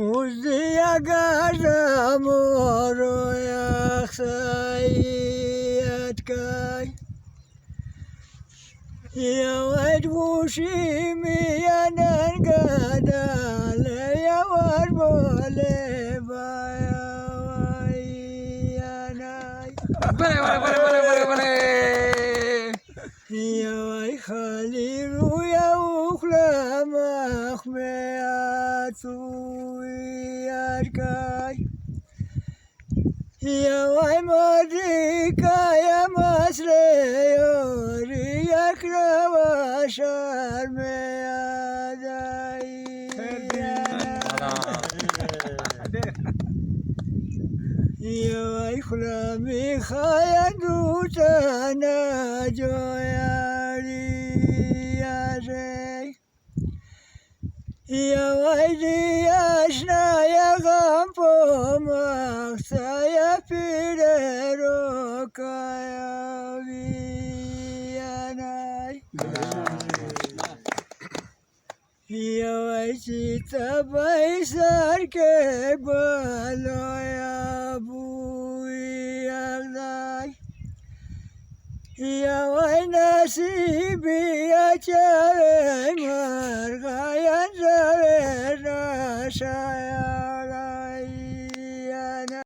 موزی گردم و روی اخسایت کن یواد بوشی میانن گدال یواد بوله بایانای بله یوای خالی روی اخلا مخمیاتوی ارکای یوای مادی کایا مسله یوری اکرا شرمه آدایی یوای خلا میخوای دوتانا جویاری آزی یوای دیاشنا یغم پو مخصای پیره رو کایا بیانای یوای چیتا بایسار که بالویا بوی اغدای یوای نصیبی اچاره مرغاین زره نشایا